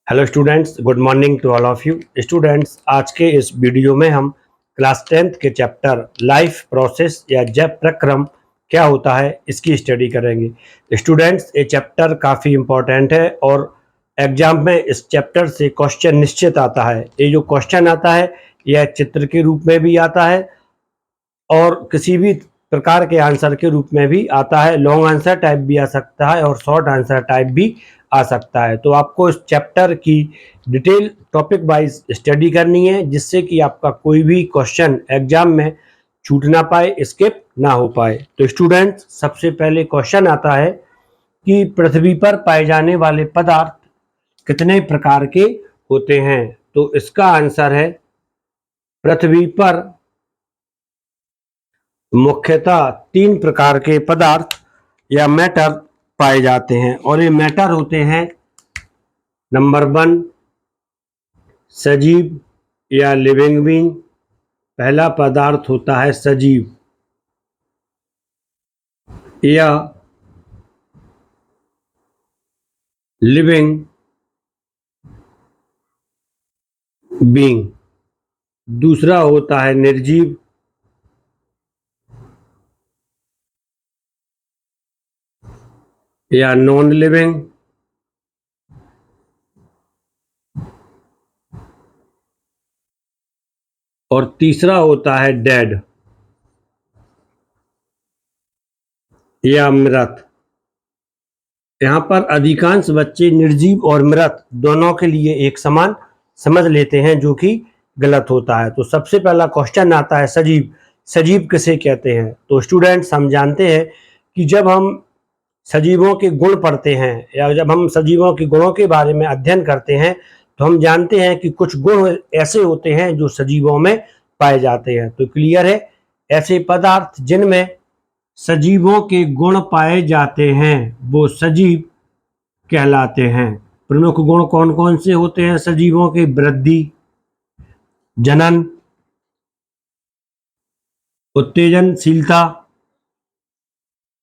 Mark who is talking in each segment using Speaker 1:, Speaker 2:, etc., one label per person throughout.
Speaker 1: Hello students, good morning to all of you students. आज के इस वीडियो में हम क्लास 10th के चैप्टर लाइफ प्रोसेस या जब प्रक्रम क्या होता है इसकी स्टडी करेंगे। स्टूडेंट्स, ये चैप्टर काफ़ी इम्पोर्टेंट है और एग्जाम में इस चैप्टर से क्वेश्चन निश्चित आता है। ये जो क्वेश्चन आता है यह चित्र के रूप में भी आता है और किसी भी प्रकार के आंसर के रूप में भी आता है। लॉन्ग आंसर टाइप भी आ सकता है और शॉर्ट आंसर टाइप भी आ सकता है। तो आपको इस चैप्टर की डिटेल टॉपिक वाइज स्टडी करनी है जिससे कि आपका कोई भी क्वेश्चन एग्जाम में छूट ना पाए, स्किप ना हो पाए। तो स्टूडेंट्स, सबसे पहले क्वेश्चन आता है कि पृथ्वी पर पाए जाने वाले पदार्थ कितने प्रकार के होते हैं। तो इसका आंसर है पृथ्वी पर मुख्यतः 3 प्रकार के पदार्थ या मैटर पाए जाते हैं और ये मैटर होते हैं। नंबर 1, सजीव या लिविंग बीइंग। पहला पदार्थ होता है सजीव या लिविंग बीइंग। दूसरा होता है निर्जीव या नॉन लिविंग। और तीसरा होता है डेड या मृत। यहाँ पर अधिकांश बच्चे निर्जीव और मृत दोनों के लिए एक समान समझ लेते हैं, जो कि गलत होता है। तो सबसे पहला क्वेश्चन आता है सजीव। सजीव किसे कहते हैं? तो स्टूडेंट्स, हम जानते हैं कि जब हम सजीवों के गुण पढ़ते हैं या जब हम सजीवों के गुणों के बारे में अध्ययन करते हैं तो हम जानते हैं कि कुछ गुण ऐसे होते हैं जो सजीवों में पाए जाते हैं। तो क्लियर है, ऐसे पदार्थ जिनमें सजीवों के गुण पाए जाते हैं वो सजीव कहलाते हैं। प्रमुख गुण कौन कौन से होते हैं सजीवों के? वृद्धि, जनन, उत्तेजनशीलता,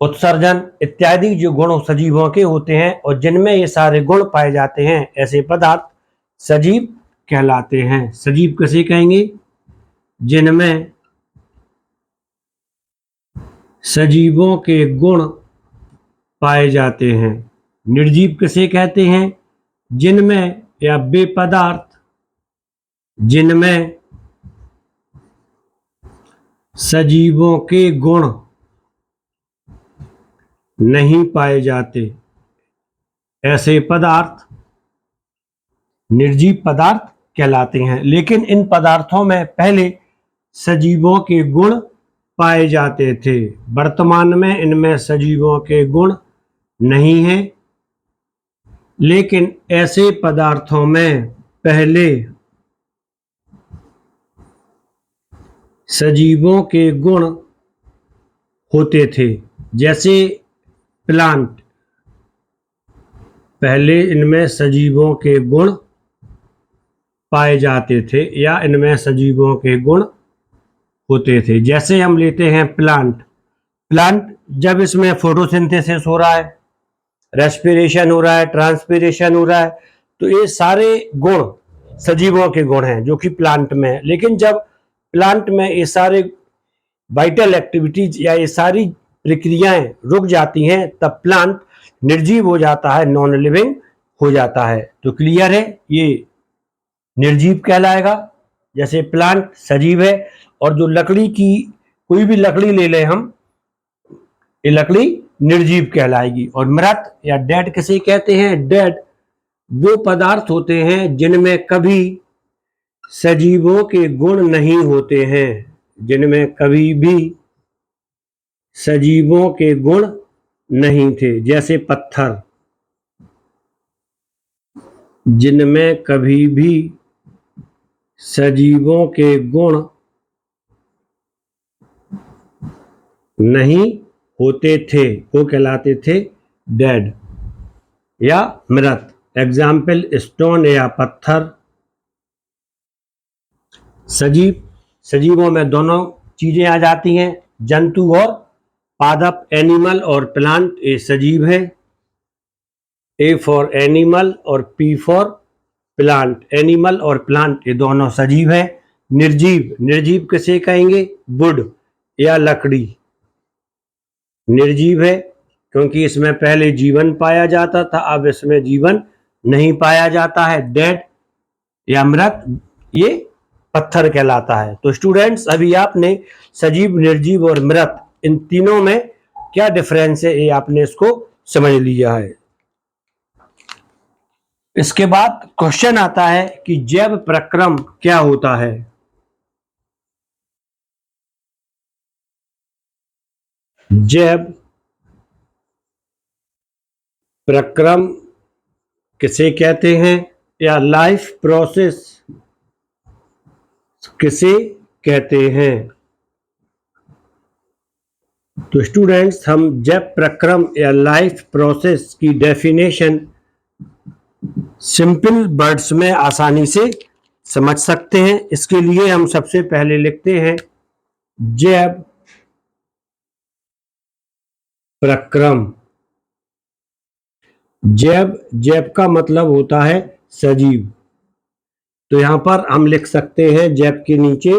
Speaker 1: उत्सर्जन इत्यादि जो गुण सजीवों के होते हैं और जिनमें ये सारे गुण पाए जाते हैं ऐसे पदार्थ सजीव कहलाते हैं। सजीव किसे कहेंगे? जिनमें सजीवों के गुण पाए जाते हैं। निर्जीव किसे कहते हैं? जिनमें या वे पदार्थ जिनमें सजीवों के गुण नहीं पाए जाते, ऐसे पदार्थ निर्जीव पदार्थ कहलाते हैं। लेकिन इन पदार्थों में पहले सजीवों के गुण पाए जाते थे। वर्तमान में इनमें सजीवों के गुण नहीं हैं, लेकिन ऐसे पदार्थों में पहले सजीवों के गुण होते थे। जैसे प्लांट, पहले इनमें सजीवों के गुण पाए जाते थे या इनमें सजीवों के गुण होते थे। जैसे हम लेते हैं प्लांट जब इसमें फोटोसिंथेसिस हो रहा है, रेस्पिरेशन हो रहा है, ट्रांसपिरेशन हो रहा है, तो ये सारे गुण सजीवों के गुण हैं जो कि प्लांट में है। लेकिन जब प्लांट में ये सारे वाइटल एक्टिविटीज या ये सारी प्रक्रियाएं रुक जाती हैं तब प्लांट निर्जीव हो जाता है, नॉन लिविंग हो जाता है। तो क्लियर है, ये निर्जीव कहलाएगा। जैसे प्लांट सजीव है और जो लकड़ी की कोई भी लकड़ी ले लें हम, ये लकड़ी निर्जीव कहलाएगी। और मृत या डेड किसे कहते हैं? डेड वो पदार्थ होते हैं जिनमें कभी सजीवों के गुण नहीं होते हैं, जिनमें कभी भी सजीवों के गुण नहीं थे। जैसे पत्थर, जिनमें कभी भी सजीवों के गुण नहीं होते थे, वो कहलाते थे डेड या मृत। एग्जाम्पल स्टोन या पत्थर। सजीवों में दोनों चीजें आ जाती हैं, जंतु और पादप। एनिमल और प्लांट ये सजीव है। ए फॉर एनिमल और पी फॉर प्लांट, एनिमल और प्लांट ये दोनों सजीव है। निर्जीव, निर्जीव किसे कहेंगे? वुड या लकड़ी निर्जीव है, क्योंकि इसमें पहले जीवन पाया जाता था, अब इसमें जीवन नहीं पाया जाता है। डेड या मृत ये पत्थर कहलाता है। तो स्टूडेंट्स अभी आपने सजीव, निर्जीव और मृत इन तीनों में क्या डिफरेंस है ये आपने इसको समझ लिया है। इसके बाद क्वेश्चन आता है कि जैव प्रक्रम क्या होता है। जैव प्रक्रम किसे कहते हैं या लाइफ प्रोसेस किसे कहते हैं? तो स्टूडेंट्स हम जैव प्रक्रम या लाइफ प्रोसेस की डेफिनेशन सिंपल वर्ड्स में आसानी से समझ सकते हैं। इसके लिए हम सबसे पहले लिखते हैं जैव प्रक्रम। जैव, जैव का मतलब होता है सजीव, तो यहां पर हम लिख सकते हैं जैव के नीचे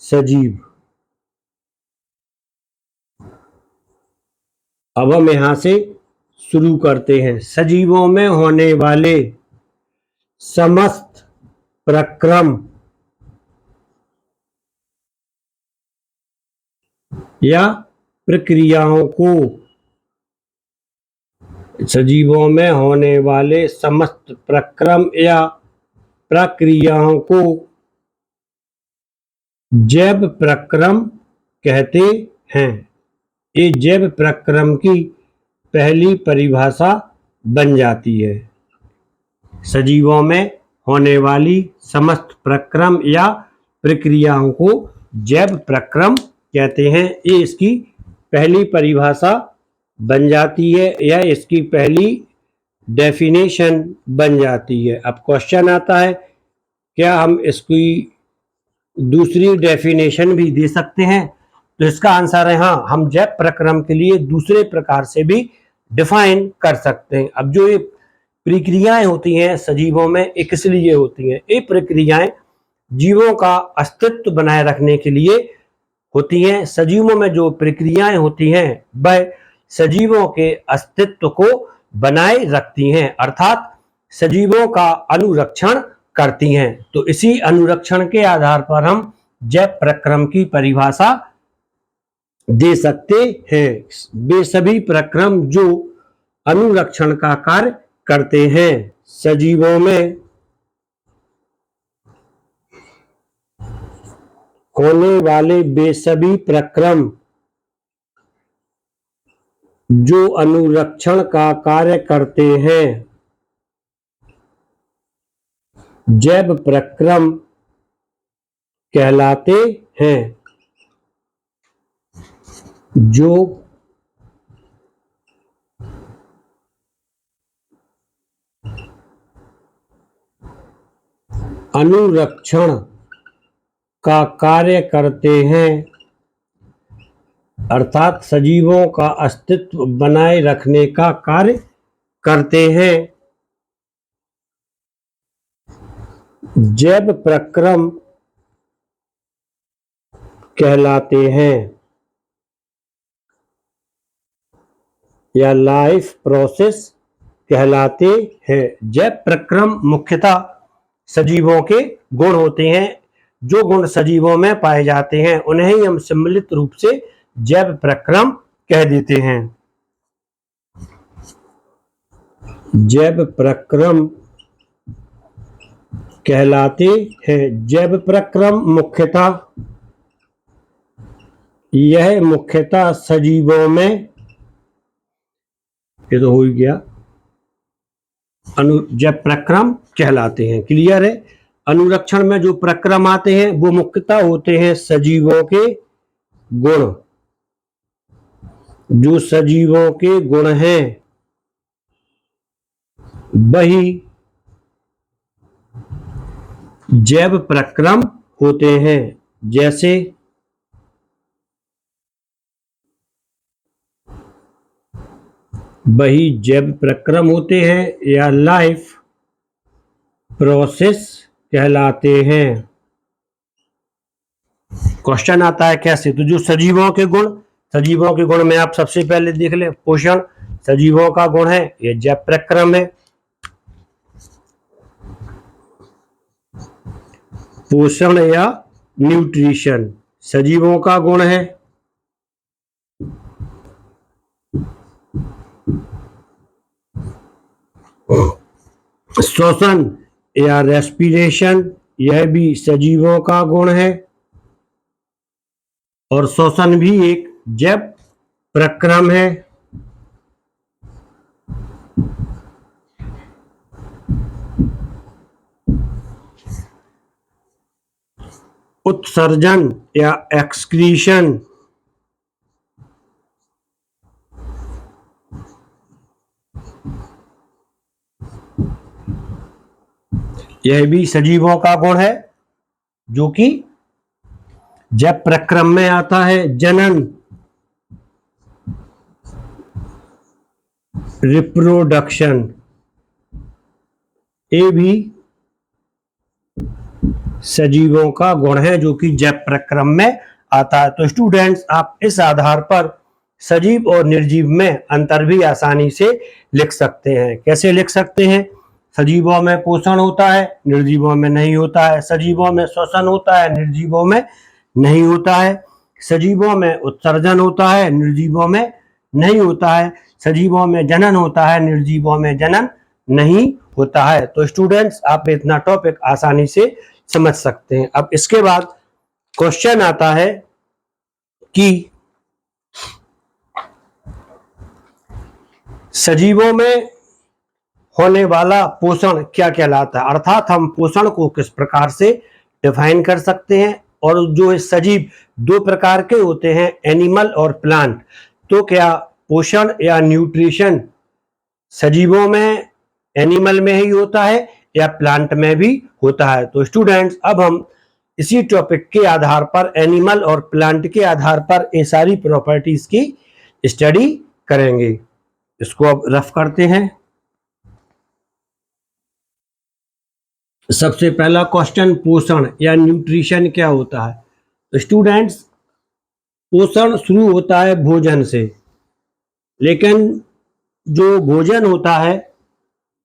Speaker 1: सजीव। अब हम यहां से शुरू करते हैं। सजीवों में होने वाले समस्त प्रक्रम या प्रक्रियाओं को, सजीवों में होने वाले समस्त प्रक्रम या प्रक्रियाओं को जैव प्रक्रम कहते हैं। ये जैव प्रक्रम की पहली परिभाषा बन जाती है। सजीवों में होने वाली समस्त प्रक्रम या प्रक्रियाओं को जैव प्रक्रम कहते हैं। ये इसकी पहली परिभाषा बन जाती है या इसकी पहली डेफिनेशन बन जाती है। अब क्वेश्चन आता है क्या हम इसकी दूसरी डेफिनेशन भी दे सकते हैं? तो इसका आंसर है हाँ, हम जैव प्रक्रम के लिए दूसरे प्रकार से भी डिफाइन कर सकते हैं। अब जो ये प्रक्रियाएं होती हैं सजीवों में, ये किस लिए होती हैं? ये प्रक्रियाएं जीवों का अस्तित्व बनाए रखने के लिए होती हैं। सजीवों में जो प्रक्रियाएं होती हैं वह सजीवों के अस्तित्व को बनाए रखती हैं, अर्थात सजीवों का अनुरक्षण करती हैं। तो इसी अनुरक्षण के आधार पर हम जैव प्रक्रम की परिभाषा दे सकते हैं। वे सभी प्रक्रम जो अनुरक्षण का कार्य करते हैं। सजीवों में होने वाले वे सभी प्रक्रम जो अनुरक्षण का कार्य करते हैं जैव प्रक्रम कहलाते हैं। जो अनुरक्षण का कार्य करते हैं, अर्थात सजीवों का अस्तित्व बनाए रखने का कार्य करते हैं, जैव प्रक्रम कहलाते हैं या लाइफ प्रोसेस कहलाते हैं। जैव प्रक्रम मुख्यतः सजीवों के गुण होते हैं। जो गुण सजीवों में पाए जाते हैं उन्हें ही हम सम्मिलित रूप से जैव प्रक्रम कह देते हैं। जैव प्रक्रम कहलाते हैं। जैव प्रक्रम मुख्यतः, यह मुख्यतः सजीवों में, ये तो हो ही गया, जैव प्रक्रम कहलाते हैं। क्लियर है? अनुरक्षण में जो प्रक्रम आते हैं वो मुख्यतः होते हैं सजीवों के गुण। जो सजीवों के गुण हैं वही जैव प्रक्रम होते हैं। जैसे वही जैव प्रक्रम होते हैं या लाइफ प्रोसेस कहलाते हैं। क्वेश्चन आता है कैसे, तो जो सजीवों के गुण में आप सबसे पहले देख लें। पोषण सजीवों का गुण है, ये जैव प्रक्रम है। पोषण या न्यूट्रिशन सजीवों का गुण है। श्वसन या रेस्पिरेशन, यह भी सजीवों का गुण है और श्वसन भी एक जैव प्रक्रम है। उत्सर्जन या एक्सक्रीशन, यह भी सजीवों का गुण है जो कि जैव प्रक्रम में आता है। जनन रिप्रोडक्शन, ये भी सजीवों का गुण है जो कि जैव प्रक्रम में आता है। तो स्टूडेंट्स, आप इस आधार पर सजीव और निर्जीव में अंतर भी आसानी से लिख सकते हैं। कैसे लिख सकते हैं? सजीवों में पोषण होता है, निर्जीवों में नहीं होता है। सजीवों में श्वसन होता है, निर्जीवों में नहीं होता है। सजीवों में उत्सर्जन होता है, निर्जीवों में नहीं होता है। सजीवों में जनन होता है, निर्जीवों में जनन नहीं होता है। तो स्टूडेंट्स, आप इतना टॉपिक आसानी से समझ सकते हैं। अब इसके बाद क्वेश्चन आता है कि सजीवों में होने वाला पोषण क्या कहलाता है, अर्थात हम पोषण को किस प्रकार से डिफाइन कर सकते हैं। और जो सजीव दो प्रकार के होते हैं, एनिमल और प्लांट, तो क्या पोषण या न्यूट्रिशन सजीवों में, एनिमल में ही होता है या प्लांट में भी होता है? तो स्टूडेंट्स, अब हम इसी टॉपिक के आधार पर, एनिमल और प्लांट के आधार पर ये सारी प्रॉपर्टीज की स्टडी करेंगे। इसको अब रफ करते हैं। सबसे पहला क्वेश्चन, पोषण या न्यूट्रिशन क्या होता है? तो स्टूडेंट्स, पोषण शुरू होता है भोजन से, लेकिन जो भोजन होता है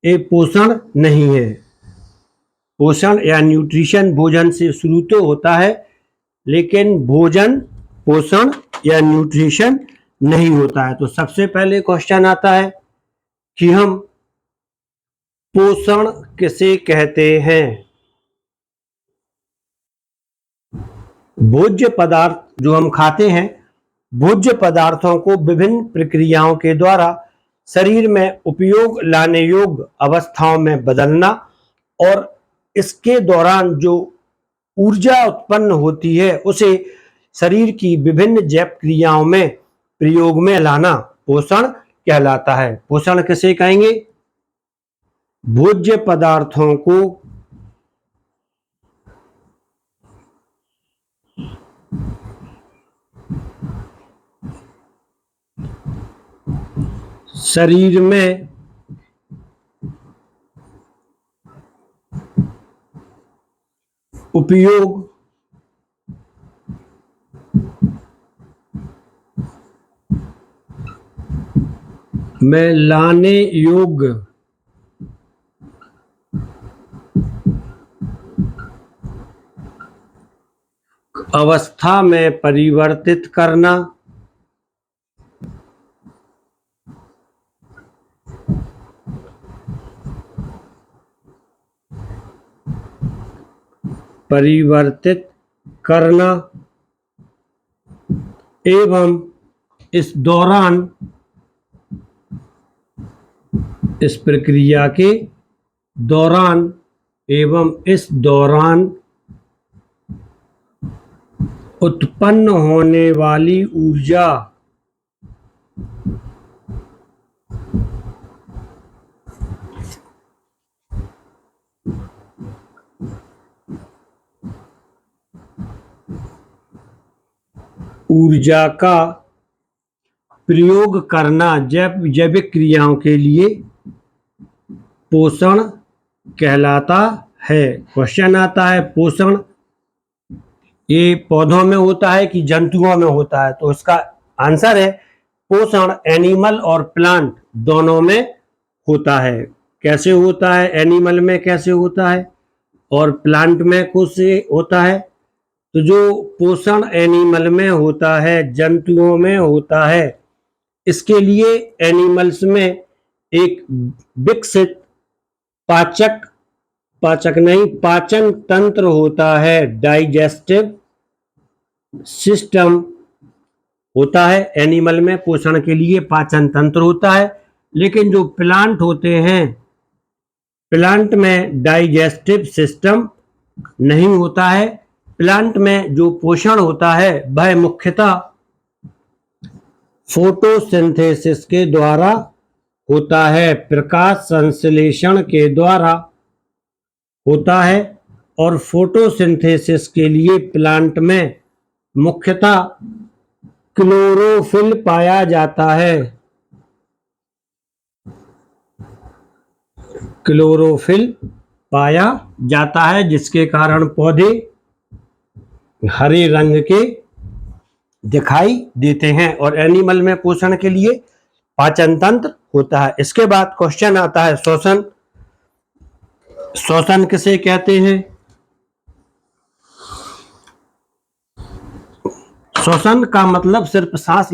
Speaker 1: ये पोषण नहीं है। पोषण या न्यूट्रिशन भोजन से शुरू तो होता है, लेकिन भोजन पोषण या न्यूट्रिशन नहीं होता है। तो सबसे पहले क्वेश्चन आता है कि हम पोषण किसे कहते हैं? भोज्य पदार्थ जो हम खाते हैं, भोज्य पदार्थों को विभिन्न प्रक्रियाओं के द्वारा शरीर में उपयोग लाने योग्य अवस्थाओं में बदलना और इसके दौरान जो ऊर्जा उत्पन्न होती है उसे शरीर की विभिन्न जैव क्रियाओं में प्रयोग में लाना पोषण कहलाता है। पोषण किसे कहेंगे? भोज्य पदार्थों को शरीर में उपयोग में लाने योग्य अवस्था में परिवर्तित करना, परिवर्तित करना एवं इस दौरान, इस प्रक्रिया के दौरान एवं इस दौरान उत्पन्न होने वाली ऊर्जा का प्रयोग करना जैविक क्रियाओं के लिए पोषण कहलाता है। क्वेश्चन आता है पोषण ये पौधों में होता है कि जंतुओं में होता है, तो इसका आंसर है पोषण एनिमल और प्लांट दोनों में होता है। कैसे होता है, एनिमल में कैसे होता है और प्लांट में कैसे होता है? तो जो पोषण एनिमल में होता है, जंतुओं में होता है, इसके लिए एनिमल्स में एक विकसित पाचन तंत्र होता है, डाइजेस्टिव सिस्टम होता है। एनिमल में पोषण के लिए पाचन तंत्र होता है, लेकिन जो प्लांट होते हैं, प्लांट में डाइजेस्टिव सिस्टम नहीं होता है। प्लांट में जो पोषण होता है वह मुख्यतः फोटोसिंथेसिस के द्वारा होता है, प्रकाश संश्लेषण के द्वारा होता है। और फोटोसिंथेसिस के लिए प्लांट में मुख्यतः क्लोरोफिल पाया जाता है। क्लोरोफिल पाया जाता है, जिसके कारण पौधे हरे रंग के दिखाई देते हैं। और एनिमल में पोषण के लिए पाचन तंत्र होता है। इसके बाद क्वेश्चन आता है श्वसन। श्वसन किसे कहते हैं? श्वसन का मतलब सिर्फ सांस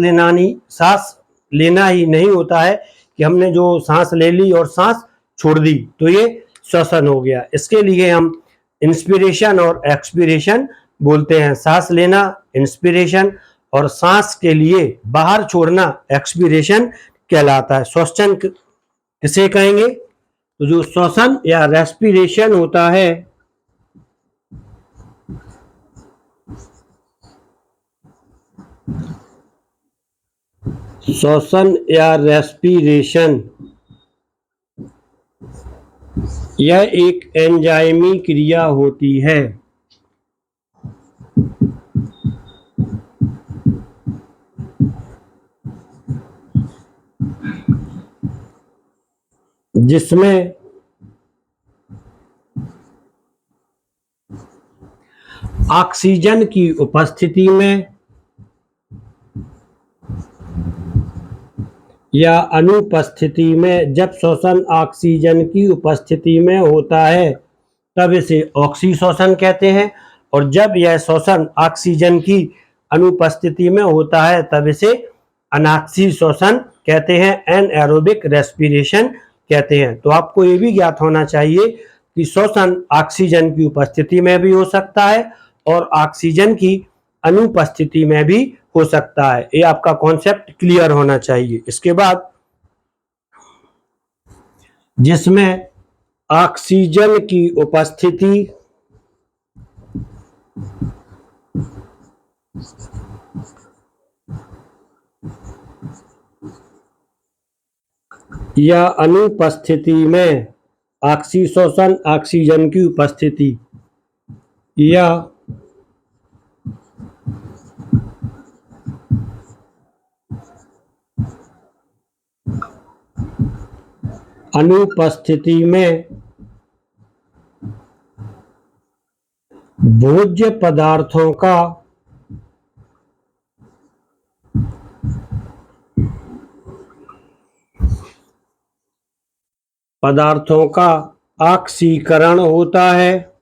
Speaker 1: लेना ही नहीं होता है कि हमने जो सांस ले ली और सांस छोड़ दी तो ये श्वसन हो गया। इसके लिए हम इंस्पिरेशन और एक्सपिरेशन बोलते हैं। सांस लेना इंस्पिरेशन और सांस के लिए बाहर छोड़ना एक्सपिरेशन कहलाता है। श्वसन किसे कहेंगे? तो जो श्वसन या रेस्पिरेशन होता है, श्वसन या रेस्पिरेशन यह एक एंजाइमी क्रिया होती है जिसमें ऑक्सीजन की उपस्थिति में या अनुपस्थिति में, जब श्वसन ऑक्सीजन की उपस्थिति में होता है तब इसे ऑक्सीश्वसन कहते हैं, और जब यह श्वसन ऑक्सीजन की अनुपस्थिति में होता है तब इसे अनॉक्सीश्वसन कहते हैं, एनएरोबिक रेस्पिरेशन कहते हैं। तो आपको ये भी ज्ञात होना चाहिए कि श्वसन ऑक्सीजन की उपस्थिति में भी हो सकता है और ऑक्सीजन की अनुपस्थिति में भी हो सकता है। ये आपका कॉन्सेप्ट क्लियर होना चाहिए। इसके बाद जिसमें ऑक्सीजन की उपस्थिति या अनुपस्थिति में, ऑक्सीश्वसन ऑक्सीजन की उपस्थिति या अनुपस्थिति में भोज्य पदार्थों का ऑक्सीकरण होता है।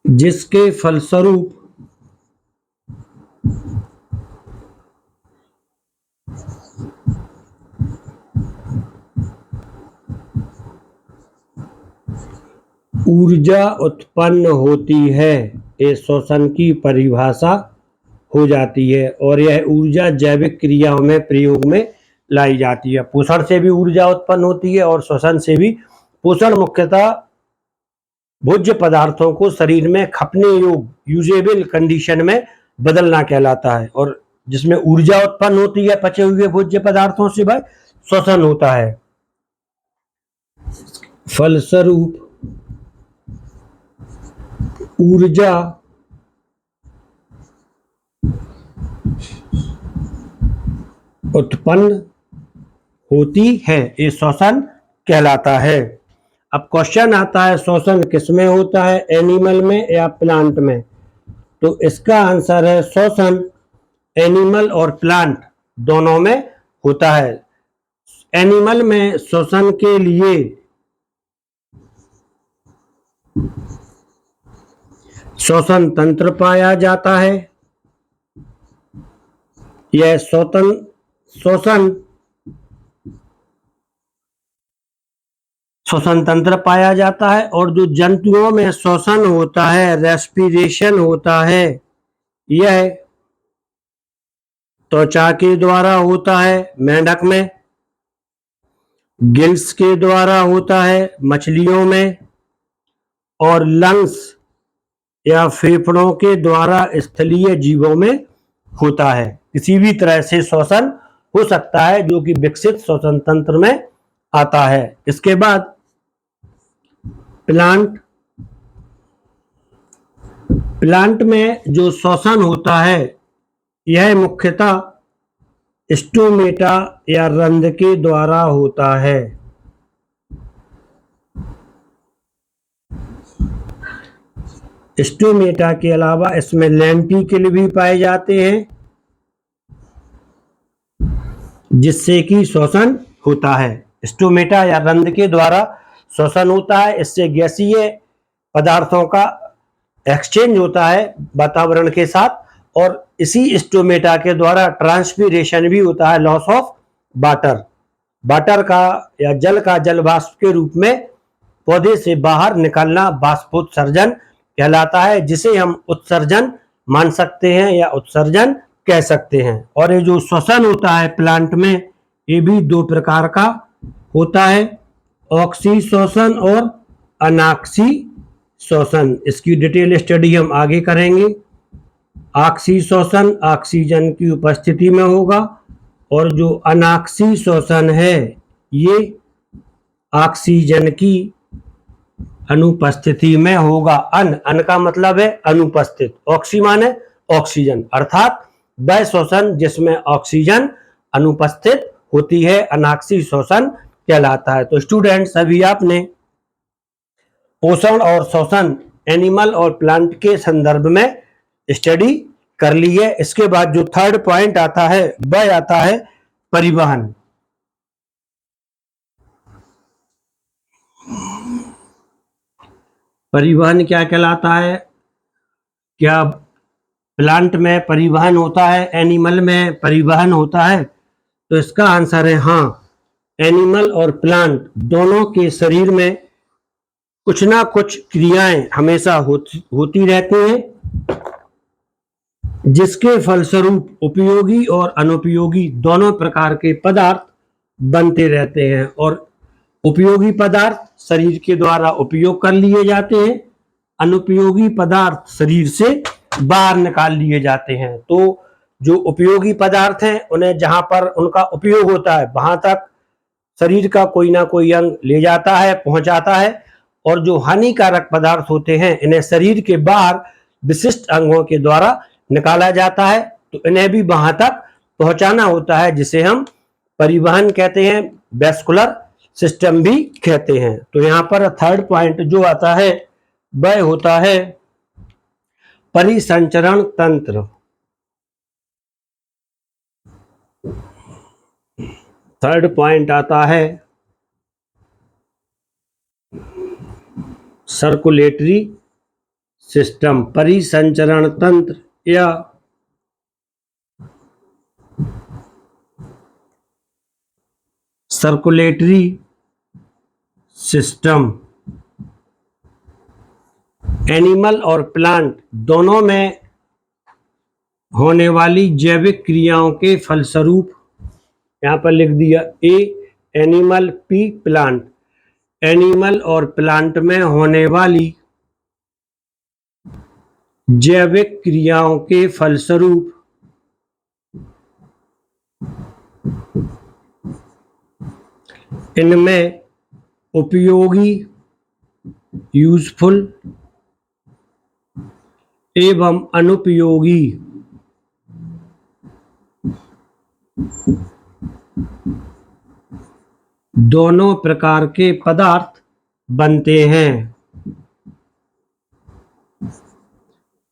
Speaker 1: जिसके फलस्वरूप ऊर्जा उत्पन्न होती है। ये श्वसन की परिभाषा हो जाती है और यह ऊर्जा जैविक क्रियाओं में प्रयोग में लाई जाती है। पोषण से भी ऊर्जा उत्पन्न होती है और श्वसन से भी। पोषण मुख्यतः भोज्य पदार्थों को शरीर में खपने योग्य यूजेबल कंडीशन में बदलना कहलाता है, और जिसमें ऊर्जा उत्पन्न होती है पचे हुए भोज्य पदार्थों से वह श्वसन होता है। फलस्वरूप ऊर्जा उत्पन्न होती है, ये श्वसन कहलाता है। अब क्वेश्चन आता है श्वसन किस में होता है, एनिमल में या प्लांट में? तो इसका आंसर है श्वसन एनिमल और प्लांट दोनों में होता है। एनिमल में श्वसन के लिए श्वसन तंत्र पाया जाता है। यह श्वसन तंत्र पाया जाता है। और जो जंतुओं में श्वसन होता है, रेस्पिरेशन होता है, यह त्वचा के द्वारा होता है मेंढक में, गिल्स के द्वारा होता है मछलियों में, और लंग्स या फेफड़ों के द्वारा स्थलीय जीवों में होता है। किसी भी तरह से श्वसन हो सकता है जो कि विकसित श्वसन तंत्र में आता है। इसके बाद प्लांट में जो श्वसन होता है यह मुख्यतः स्टोमेटा या रंध्र के द्वारा होता है। स्टोमेटा के अलावा इसमें लेंटिकल भी पाए जाते हैं जिससे कि श्वसन होता है। स्टोमेटा या रंध्र के द्वारा श्वसन होता है। इससे गैसीय पदार्थों का एक्सचेंज होता है वातावरण के साथ, और इसी स्टोमेटा के द्वारा ट्रांसपीरेशन भी होता है, लॉस ऑफ वाटर का या जल का जल वाष्प के रूप में पौधे से बाहर निकलना बाष्पोत्सर्जन कहलाता है, जिसे हम उत्सर्जन मान सकते हैं या उत्सर्जन कह सकते हैं। और ये जो श्वसन होता है प्लांट में, ये भी दो प्रकार का होता है, ऑक्सी श्वसन और अनाक्सी श्वसन। इसकी डिटेल स्टडी हम आगे करेंगे। ऑक्सी श्वसन ऑक्सीजन की उपस्थिति में होगा, और जो अनाक्सी श्वसन है ये ऑक्सीजन की अनुपस्थिति में होगा। अन का मतलब है अनुपस्थित, ऑक्सी माने ऑक्सीजन, अर्थात वह श्वसन जिसमें ऑक्सीजन अनुपस्थित होती है अनाक्सी श्वसन कहलाता है। तो स्टूडेंट्स, अभी आपने पोषण और श्वसन एनिमल और प्लांट के संदर्भ में स्टडी कर ली है। इसके बाद जो थर्ड पॉइंट आता है वह आता है परिवहन। परिवहन क्या कहलाता है? क्या प्लांट में परिवहन होता है, एनिमल में परिवहन होता है? तो इसका आंसर है हाँ। एनिमल और प्लांट दोनों के शरीर में कुछ ना कुछ क्रियाएं हमेशा होती रहती हैं, जिसके फलस्वरूप उपयोगी और अनुपयोगी दोनों प्रकार के पदार्थ बनते रहते हैं। और उपयोगी पदार्थ शरीर के द्वारा उपयोग कर लिए जाते हैं, अनुपयोगी पदार्थ शरीर से बाहर निकाल लिए जाते हैं। तो जो उपयोगी पदार्थ हैं उन्हें जहां पर उनका उपयोग होता है वहां तक शरीर का कोई ना कोई अंग ले जाता है, पहुंचाता है, और जो हानिकारक पदार्थ होते हैं इन्हें शरीर के बाहर विशिष्ट अंगों के द्वारा निकाला जाता है। तो इन्हें भी वहां तक पहुंचाना होता है, जिसे हम परिवहन कहते हैं, वैस्कुलर सिस्टम भी कहते हैं। तो यहाँ पर थर्ड पॉइंट जो आता है वह होता है परिसंचरण तंत्र। थर्ड पॉइंट आता है सर्कुलेटरी सिस्टम, परिसंचरण तंत्र या सर्कुलेटरी सिस्टम। एनिमल और प्लांट दोनों में होने वाली जैविक क्रियाओं के फलस्वरूप, यहाँ पर लिख दिया ए एनिमल, पी प्लांट। एनिमल और प्लांट में होने वाली जैविक क्रियाओं के फलस्वरूप इनमें उपयोगी यूजफुल एवं अनुपयोगी दोनों प्रकार के पदार्थ बनते हैं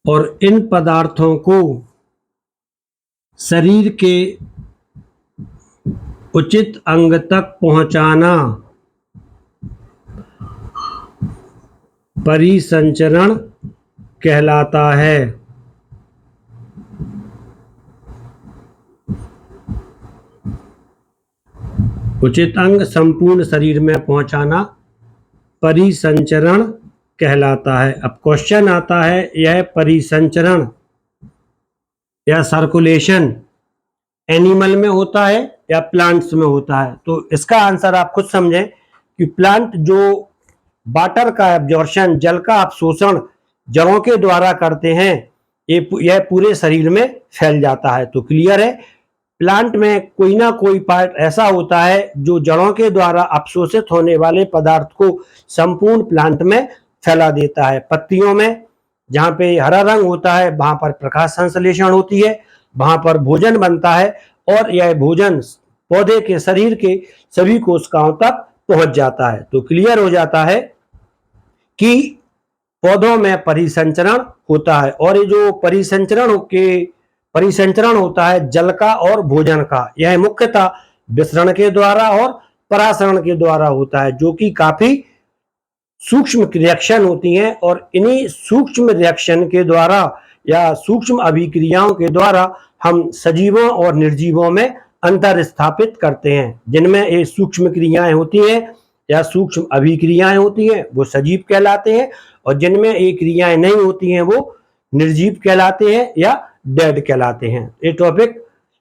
Speaker 1: और इन पदार्थों को शरीर के उचित अंग तक पहुंचाना परिसंचरण कहलाता है। उचित अंग संपूर्ण शरीर में पहुंचाना परिसंचरण कहलाता है। अब क्वेश्चन आता है, यह परिसंचरण या सर्कुलेशन एनिमल में होता है या प्लांट्स में होता है? तो इसका आंसर आप खुद समझें कि प्लांट जो वाटर का एब्जॉर्प्शन, जल का अवशोषण जड़ों के द्वारा करते हैं, यह पूरे शरीर में फैल जाता है। तो क्लियर है, प्लांट में कोई ना कोई पार्ट ऐसा होता है जो जड़ों के द्वारा अवशोषित होने वाले पदार्थ को संपूर्ण प्लांट में फैला देता है। पत्तियों में जहाँ पे हरा रंग होता है वहां पर प्रकाश संश्लेषण होती है, वहां पर भोजन बनता है और यह भोजन पौधे के शरीर के सभी कोशिकाओं तक पहुंच जाता है। तो क्लियर हो जाता है कि पौधों में परिसंचरण होता है और ये जो परिसंचरण होता है जल का और भोजन का, यह मुख्यतः विसरण के द्वारा और परासरण के द्वारा होता है, जो कि काफी सूक्ष्म रिएक्शन होती हैं और इन्हीं सूक्ष्म रिएक्शन के द्वारा या सूक्ष्म अभिक्रियाओं के द्वारा हम सजीवों और निर्जीवों में अंतर स्थापित करते हैं। जिनमें ये सूक्ष्म क्रियाएं होती हैं या सूक्ष्म अभिक्रियाएं होती हैं वो सजीव कहलाते हैं और जिनमें ये क्रियाएं नहीं होती हैं वो निर्जीव कहलाते हैं या डेड कहलाते हैं। ये टॉपिक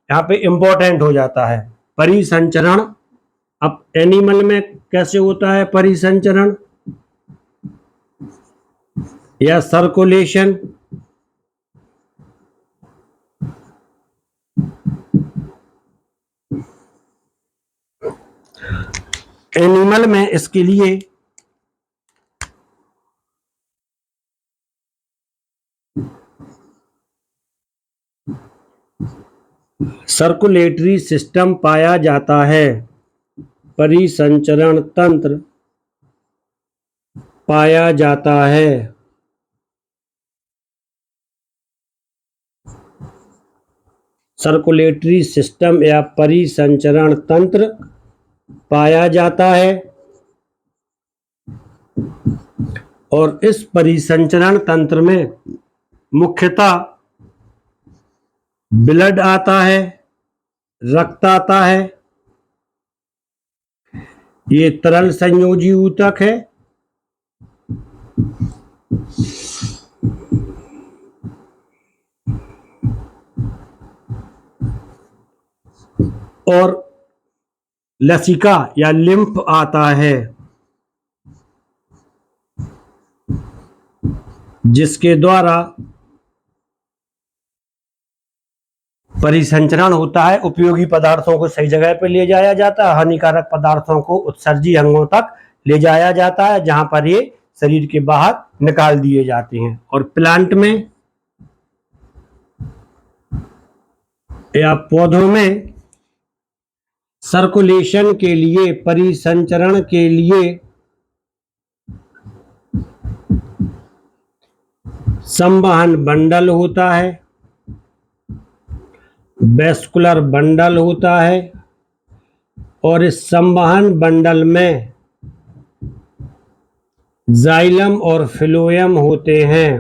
Speaker 1: यहाँ पे इंपॉर्टेंट हो जाता है। परिसंचरण, अब एनिमल में कैसे होता है परिसंचरण या सर्कुलेशन? एनिमल में इसके लिए सर्कुलेटरी सिस्टम पाया जाता है, परिसंचरण तंत्र पाया जाता है। सर्कुलेटरी सिस्टम या परिसंचरण तंत्र पाया जाता है और इस परिसंचरण तंत्र में मुख्यतः ब्लड आता है, रक्त आता है, ये तरल संयोजी ऊतक है, और लसिका या लिम्फ आता है, जिसके द्वारा परिसंचरण होता है। उपयोगी पदार्थों को सही जगह पर ले जाया जाता है, हानिकारक पदार्थों को उत्सर्जी अंगों तक ले जाया जाता है जहां पर ये शरीर के बाहर निकाल दिए जाते हैं। और प्लांट में या पौधों में सर्कुलेशन के लिए, परिसंचरण के लिए संवहन बंडल होता है, वेस्कुलर बंडल होता है और इस संवहन बंडल में जाइलम और फ्लोएम होते हैं।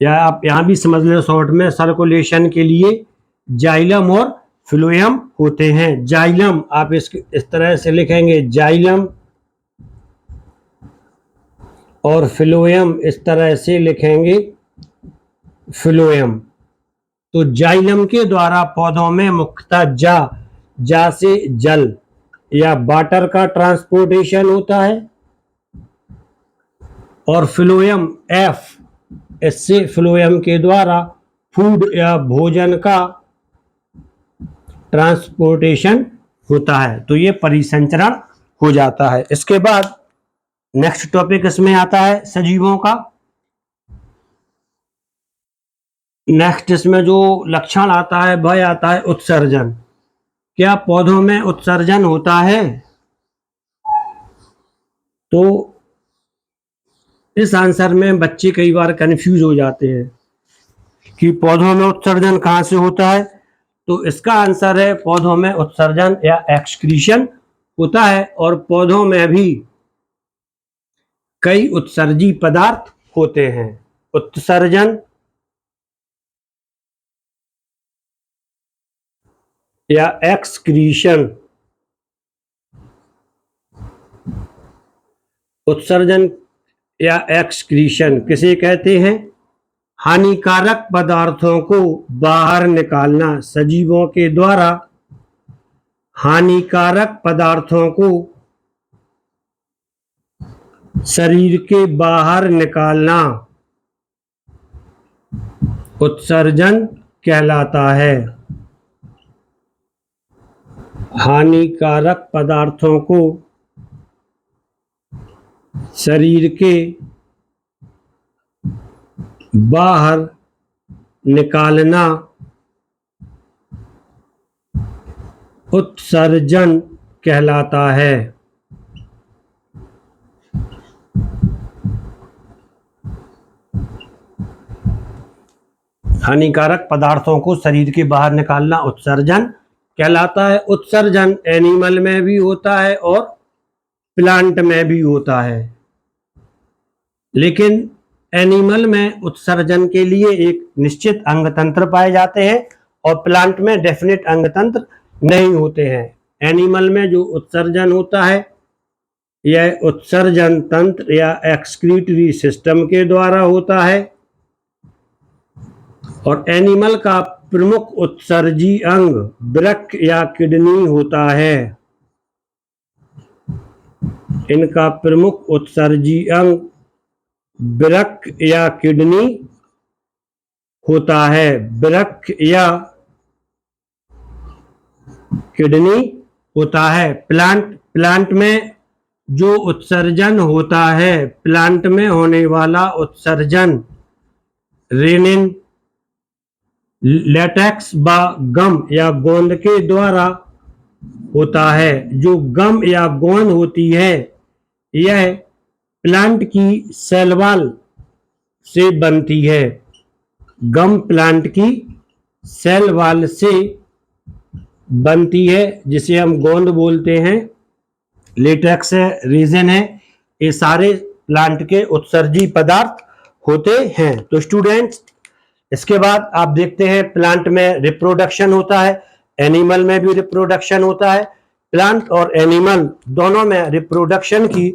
Speaker 1: या आप यहां भी समझ लो शॉर्ट में, सर्कुलेशन के लिए जाइलम और फ्लोएम होते हैं। जाइलम आप इस तरह से लिखेंगे, जाइलम, और फ्लोएम इस तरह से लिखेंगे, फ्लोएम। तो जाइलम के द्वारा पौधों में मुख्यतः जा से जल या वाटर का ट्रांसपोर्टेशन होता है और फ्लोएम एफ, इससे फ्लोएम के द्वारा फूड या भोजन का ट्रांसपोर्टेशन होता है। तो ये परिसंचरण हो जाता है। इसके बाद नेक्स्ट टॉपिक इसमें आता है सजीवों का। नेक्स्ट इसमें जो लक्षण आता है वह आता है उत्सर्जन। क्या पौधों में उत्सर्जन होता है? तो इस आंसर में बच्चे कई बार कंफ्यूज हो जाते हैं कि पौधों में उत्सर्जन कहाँ से होता है। तो इसका आंसर है पौधों में उत्सर्जन या एक्सक्रीशन होता है, और पौधों में भी कई उत्सर्जी पदार्थ होते हैं। उत्सर्जन या एक्सक्रीशन, उत्सर्जन या एक्सक्रीशन किसे कहते हैं? हानिकारक पदार्थों को बाहर निकालना, सजीवों के द्वारा हानिकारक पदार्थों को शरीर के बाहर निकालना उत्सर्जन कहलाता है। हानिकारक पदार्थों को शरीर के बाहर निकालना उत्सर्जन कहलाता है। हानिकारक पदार्थों को शरीर के बाहर निकालना उत्सर्जन कहलाता है। उत्सर्जन एनिमल में भी होता है और प्लांट में भी होता है, लेकिन एनिमल में उत्सर्जन के लिए एक निश्चित अंग तंत्र पाए जाते हैं और प्लांट में डेफिनेट अंग तंत्र नहीं होते हैं। एनिमल में जो उत्सर्जन होता है यह उत्सर्जन तंत्र या एक्सक्रीटरी सिस्टम के द्वारा होता है, और एनिमल का प्रमुख उत्सर्जी अंग वृक्क या किडनी होता है। इनका प्रमुख उत्सर्जी अंग वृक्क या किडनी होता है। वृक्क या किडनी होता है। प्लांट में जो उत्सर्जन होता है, प्लांट में होने वाला उत्सर्जन रेनिन, लेटेक्स व गम या गोंद के द्वारा होता है। जो गम या गोंद होती है यह प्लांट की सेल वॉल से बनती है। गम प्लांट की सेल वॉल से बनती है, जिसे हम गोंद बोलते हैं। लेटेक्स है, रेजिन है, ये सारे प्लांट के उत्सर्जी पदार्थ होते हैं। तो स्टूडेंट्स, इसके बाद आप देखते हैं प्लांट में रिप्रोडक्शन होता है, एनिमल में भी रिप्रोडक्शन होता है। प्लांट और एनिमल दोनों में रिप्रोडक्शन की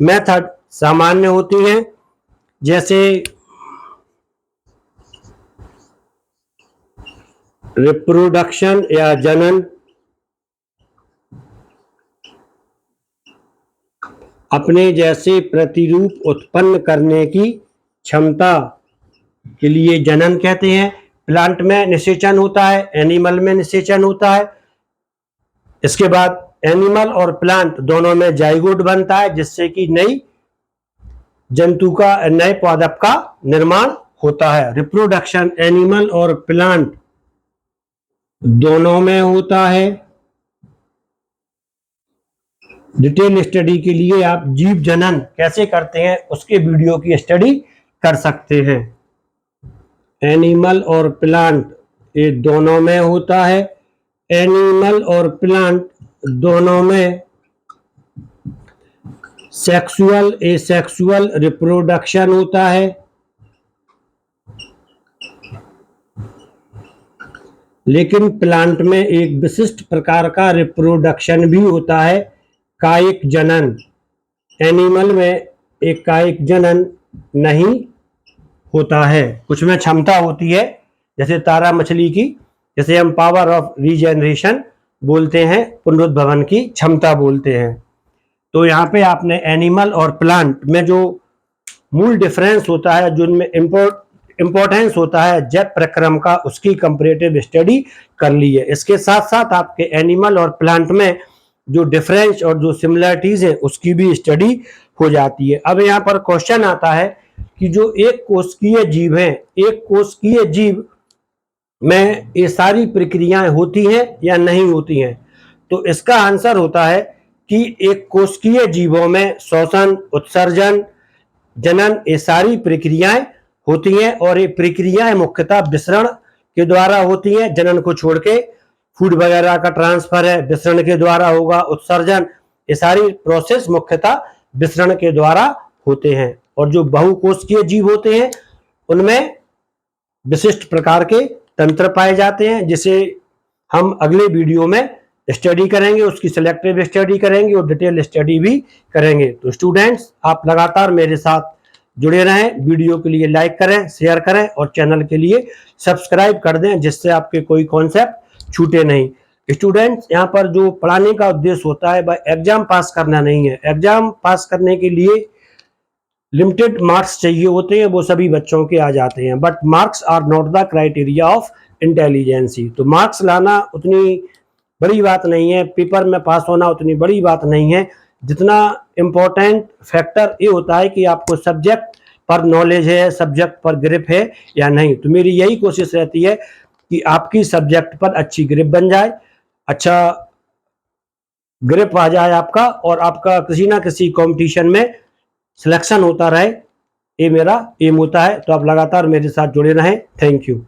Speaker 1: मेथड सामान्य होती है। जैसे रिप्रोडक्शन या जनन, अपने जैसे प्रतिरूप उत्पन्न करने की क्षमता के लिए जनन कहते हैं। प्लांट में निषेचन होता है, एनिमल में निषेचन होता है। इसके बाद एनिमल और प्लांट दोनों में जाइगोट बनता है, जिससे कि नई जंतु का, नए पादप का निर्माण होता है। रिप्रोडक्शन एनिमल और प्लांट दोनों में होता है। डिटेल स्टडी के लिए आप जीव जनन कैसे करते हैं उसके वीडियो की स्टडी कर सकते हैं। एनिमल और प्लांट ये दोनों में होता है। एनिमल और प्लांट दोनों में सेक्सुअल एसेक्सुअल रिप्रोडक्शन होता है। लेकिन प्लांट में एक विशिष्ट प्रकार का रिप्रोडक्शन भी होता है, कायिक जनन। एनिमल में एक कायिक जनन नहीं होता है। कुछ में क्षमता होती है, जैसे तारा मछली की, जैसे हम पावर ऑफ रीजेनरेशन बोलते हैं, पुनरुद्भवन की क्षमता बोलते हैं। तो यहाँ पे आपने एनिमल और प्लांट में जो मूल डिफरेंस होता है, जो उनमें इम्पोर्टेंस होता है जैव प्रक्रम का, उसकी कंपैरेटिव स्टडी कर ली है। इसके साथ साथ आपके एनिमल और प्लांट में जो डिफरेंस और जो सिमिलरिटीज है उसकी भी स्टडी हो जाती है। अब यहाँ पर क्वेश्चन आता है कि जो एक कोशिकीय जीव हैं, एक कोशिकीय जीव में ये सारी प्रक्रियाएं होती हैं या नहीं होती हैं? तो इसका आंसर होता है कि एक कोशिकीय जीवों में श्वसन, उत्सर्जन, जनन ये सारी प्रक्रियाएं होती हैं और ये प्रक्रियाएं मुख्यतः विसरण के द्वारा होती हैं। जनन को छोड़ के फूड वगैरह का ट्रांसफर है विसरण के द्वारा होगा, उत्सर्जन, ये सारी प्रोसेस मुख्यतः विसरण के द्वारा होते हैं। और जो बहुकोशिकीय जीव होते हैं उनमें विशिष्ट प्रकार के तंत्र पाए जाते हैं, जिसे हम अगले वीडियो में स्टडी करेंगे, उसकी सिलेक्टिव स्टडी करेंगे और डिटेल स्टडी भी करेंगे। तो स्टूडेंट्स, आप लगातार मेरे साथ जुड़े रहें, वीडियो के लिए लाइक करें, शेयर करें और चैनल के लिए सब्सक्राइब कर दें, जिससे आपके कोई कॉन्सेप्ट छूटे नहीं। स्टूडेंट्स, यहाँ पर जो पढ़ाने का उद्देश्य होता है वह एग्जाम पास करना नहीं है। एग्जाम पास करने के लिए लिमिटेड मार्क्स चाहिए होते हैं, वो सभी बच्चों के आ जाते हैं, but marks are not the criteria of intelligency. तो मार्क्स लाना उतनी बड़ी बात नहीं है, पेपर में पास होना उतनी बड़ी बात नहीं है। जितना इम्पोर्टेंट फैक्टर ये होता है कि आपको सब्जेक्ट पर नॉलेज है, सब्जेक्ट पर ग्रिप है या नहीं। तो मेरी यही कोशिश रहती है कि आपकी सब्जेक्ट पर अच्छी ग्रिप बन जाए, अच्छा ग्रिप आ जाए आपका, और आपका किसी ना किसी कंपटीशन में सिलेक्शन होता रहे, ये मेरा एम होता है। तो आप लगातार मेरे साथ जुड़े रहें। Thank you.